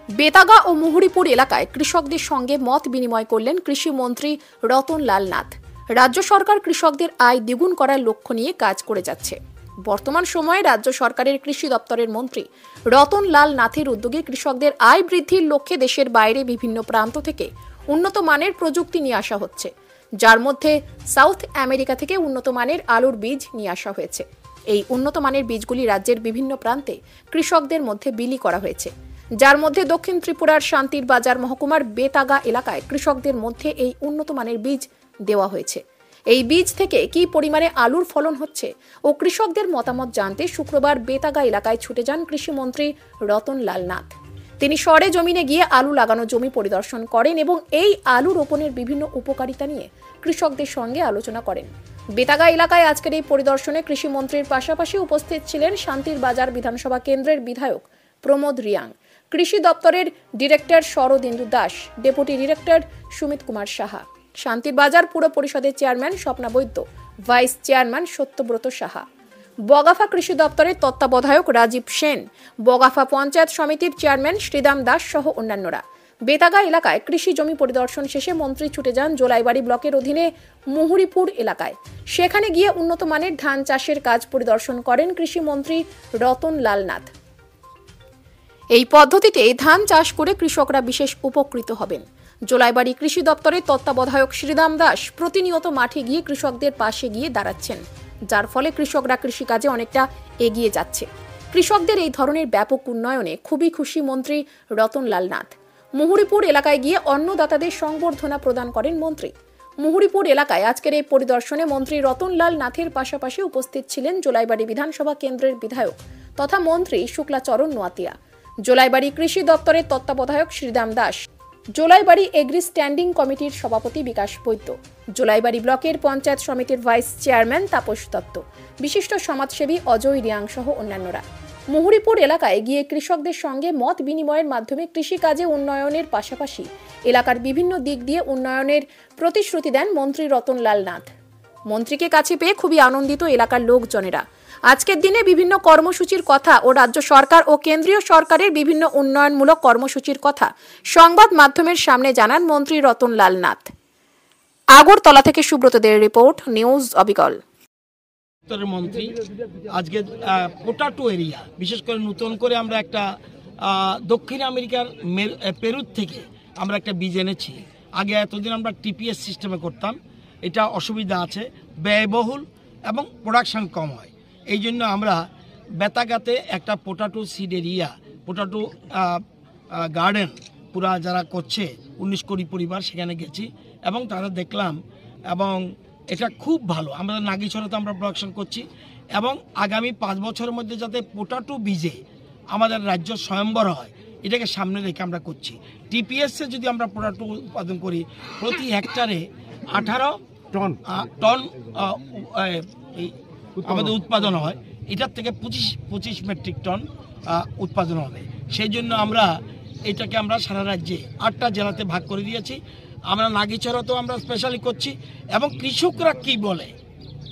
বেতাগা ও মুহুরীপুর এলাকায় কৃষকদের সঙ্গে মত বিনিময় করলেন কৃষিমন্ত্রী রতন লাল নাথ। রাজ্য সরকার কৃষকদের আয় দ্বিগুণ করার লক্ষ্য নিয়ে কাজ করে যাচ্ছে। বর্তমান সময়ে রাজ্য সরকারের কৃষি দপ্তরের মন্ত্রী রতন লাল নাথের উদ্যোগে কৃষকদের আয় বৃদ্ধির লক্ষ্যে দেশের বাইরে বিভিন্ন প্রান্ত থেকে উন্নত মানের প্রযুক্তি নিয়ে আসা হচ্ছে, যার মধ্যে সাউথ আমেরিকা থেকে উন্নত মানের আলুর বীজ নিয়ে আসা হয়েছে। এই উন্নত মানের বীজগুলি রাজ্যের বিভিন্ন প্রান্তে কৃষকদের মধ্যে বিলি করা হয়েছে, যার মধ্যে দক্ষিণ ত্রিপুরার শান্তির বাজার মহকুমার বেতাগা এলাকায় কৃষকদের মধ্যে এই উন্নত মানের বীজ দেওয়া হয়েছে। এই বীজ থেকে কি পরিমাণে আলুর ফলন হচ্ছে ও কৃষকদের মতামত জানতে শুক্রবার বেতাগা এলাকায় ছুটে যান কৃষিমন্ত্রী রতন লাল নাথ। তিনি সরে জমিনে গিয়ে আলু লাগানো জমি পরিদর্শন করেন এবং এই আলু রোপণের বিভিন্ন উপকারিতা নিয়ে কৃষকদের সঙ্গে আলোচনা করেন। বেতাগা এলাকায় আজকের এই পরিদর্শনে কৃষিমন্ত্রীর পাশাপাশি উপস্থিত ছিলেন শান্তির বাজার বিধানসভা কেন্দ্রের বিধায়ক প্রমোদ রিয়াং, কৃষি দপ্তরের director Sharadindu Das, deputy director Sumit Kumar Saha, শান্তির বাজার পুর পরিষদের চেয়ারম্যান স্বপ্না বৈদ্য, ভাইস চেয়ারম্যান সত্যব্রত সাহা, বগাফা কৃষি দপ্তরের তত্ত্বাবধায়ক রাজীব সেন, বগাফা পঞ্চায়েত সমিতির চেয়ারম্যান শ্রীদাম দাস সহ অন্যান্যরা। বেতাগা এলাকায় কৃষি জমি পরিদর্শন শেষে মন্ত্রী ছুটে যান জোলাইবাড়ি ব্লকের অধীনে মুহুরীপুর এলাকায়। সেখানে গিয়ে উন্নত মানের ধান চাষের কাজ পরিদর্শন করেন কৃষিমন্ত্রী রতন লাল নাথ। এই পদ্ধতিতে ধান চাষ করে কৃষকরা বিশেষ উপকৃত হবেন। জোলাইবাড়ি কৃষি দপ্তরের তত্ত্বাবধায়ক শ্রীদাম দাস প্রতিনিয়ত মাঠে গিয়ে কৃষকদের পাশে গিয়ে দাঁড়াচ্ছেন, যার ফলে কৃষকরা কৃষিকাজে অনেকটা এগিয়ে যাচ্ছে। কৃষকদের এই ধরনের ব্যাপক উন্নয়নে খুবই খুশি মন্ত্রী রতন লাল নাথ। মুহুরীপুর এলাকায় গিয়ে অন্নদাতাদের সংবর্ধনা প্রদান করেন মন্ত্রী। মুহুরীপুর এলাকায় আজকের এই পরিদর্শনে মন্ত্রী রতন লাল নাথের পাশাপাশি উপস্থিত ছিলেন জোলাইবাড়ি বিধানসভা কেন্দ্রের বিধায়ক তথা মন্ত্রী শুক্লাচরণ নোয়াতিয়া, জোলাইবাড়ি কৃষি দপ্তরের তত্ত্বাবধায়ক শ্রীদাম দাস, জোলাইবাড়ি এগ্রি স্ট্যান্ডিং কমিটির সভাপতি বিকাশ বৈদ্য, জোলাইবাড়ি ব্লকের পঞ্চায়েত সমিতির ভাইস চেয়ারম্যান তাপস দত্ত, বিশিষ্ট সমাজসেবী অজয় রিয়াং সহ অন্যান্যরা। মুহুরীপুর এলাকায় গিয়ে কৃষকদের সঙ্গে মত বিনিময়ের মাধ্যমে কৃষিকাজে উন্নয়নের পাশাপাশি এলাকার বিভিন্ন দিক দিয়ে উন্নয়নের প্রতিশ্রুতি দেন মন্ত্রী রতন লাল নাথ। মন্ত্রীকে কাছে পেয়ে খুবই আনন্দিত এলাকার লোকজনেরা। আজকের দিনে বিভিন্ন কর্মসূচির কথা ও রাজ্য সরকার ও কেন্দ্রীয় সরকারের বিভিন্ন উন্নয়নমূলক কর্মসূচির কথা সংবাদ মাধ্যমের সামনে জানান মন্ত্রী রতন লাল নাথ। আগরতলা থেকে সুব্রত দের রিপোর্ট, নিউজ অবিকল। মন্ত্রী আজকে পোটাটো এরিয়া বিশেষ করে নতুন করে আমরা একটা দক্ষিণ আমেরিকার পেরু থেকে আমরা একটা বীজ এনেছি। আগে এতদিন আমরা টিপিএস সিস্টেমে করতাম, এটা অসুবিধা আছে, ব্যয়বহুল এবং প্রোডাকশন কম হয়। এই জন্য আমরা বেতাগাতে একটা পোটাটো সিড এরিয়া, পোটাটো গার্ডেন পুরা যারা করছে 19 কোটি পরিবার সেখানে গেছি এবং তারা দেখলাম এবং এটা খুব ভালো। আমরা নাগিছড়াতে আমরা প্রোডাকশন করছি এবং আগামী 5 বছরের মধ্যে যাতে পোটাটো বীজে আমাদের রাজ্য স্বয়ম্বর হয় এটাকে সামনে রেখে আমরা করছি। টিপিএসে যদি আমরা পোটাটো উৎপাদন করি প্রতি হেক্টরে 18 টন আমাদের উৎপাদন হয়, এটার থেকে 25 মেট্রিক টন উৎপাদন হবে। সেই জন্য আমরা এটাকে আমরা সারা রাজ্যে 8টা জেলাতে ভাগ করে দিয়েছি। আমরা নাগিছড়াতেও আমরা স্পেশালি করছি এবং কৃষকরা কি বলে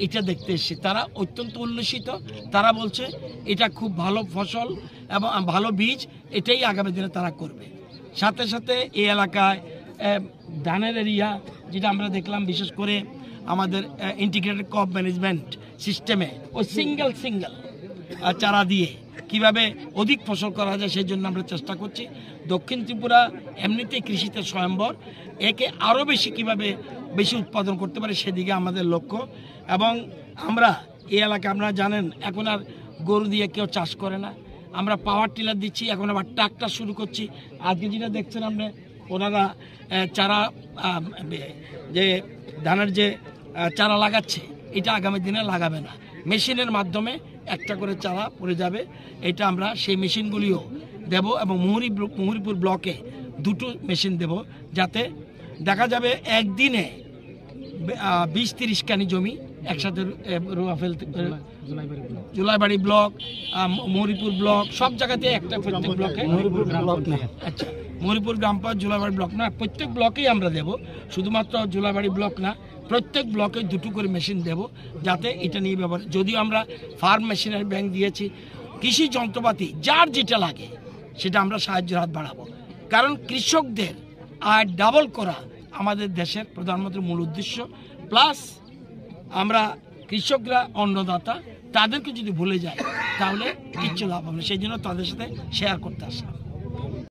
এটা দেখতে এসেছি, তারা অত্যন্ত উল্লসিত। তারা বলছে এটা খুব ভালো ফসল এবং ভালো বীজ, এটাই আগামী দিনে তারা করবে। সাথে সাথে এই এলাকায় ধানের এরিয়া যেটা আমরা দেখলাম, বিশেষ করে আমাদের ইন্টিগ্রেটেড ক্রপ ম্যানেজমেন্ট সিস্টেমে ওই সিঙ্গেল চারা দিয়ে কিভাবে অধিক ফসল করা যায় সেই জন্য আমরা চেষ্টা করছি। দক্ষিণ ত্রিপুরা এমনিতেই কৃষিতে স্বয়ম্বর, একে আরও বেশি কিভাবে বেশি উৎপাদন করতে পারে সেদিকে আমাদের লক্ষ্য। এবং আমরা এই এলাকায় আপনারা জানেন এখন আর গরু দিয়ে কেউ চাষ করে না, আমরা পাওয়ার টিলার দিচ্ছি, এখন আবার ট্রাক্টর শুরু করছি। আজকে যেটা দেখছেন আপনি ওনারা চারা যে ধানের যে চারা লাগাচ্ছে এটা আগামী দিনে লাগাবে না, মেশিনের মাধ্যমে একটা করে চারা পড়ে যাবে। এটা আমরা সেই মেশিনগুলিও দেব এবং মুহুরীপুর ব্লকে 2টো মেশিন দেব, যাতে দেখা যাবে একদিনে 20-30 কানি জমি একসাথে রোয়া ফেলতে। জোলাইবাড়ি ব্লক, মুহুরীপুর ব্লক সব জায়গাতে একটা প্রত্যেক ব্লকে, আচ্ছা মুহুরীপুর গ্রাম পঞ্চায়েত জোলাইবাড়ি ব্লক না, প্রত্যেক ব্লকেই আমরা দেব, শুধুমাত্র জোলাইবাড়ি ব্লক না, প্রত্যেক ব্লকে 2টো করে মেশিন দেব যাতে এটা নিয়ে ব্যবহার। যদিও আমরা ফার্ম মেশিনারি ব্যাংক দিয়েছি, কৃষি যন্ত্রপাতি যার যেটা লাগে সেটা আমরা সাহায্যের হাত বাড়াবো। কারণ কৃষকদের আয় ডাবল করা আমাদের দেশের প্রধানমন্ত্রীর মূল উদ্দেশ্য। প্লাস আমরা কৃষকরা অন্নদাতা, তাদেরকে যদি ভুলে যাই তাহলে কিচ্ছু লাভ হবে না। সেই জন্য তাদের সাথে শেয়ার করতে আসলাম।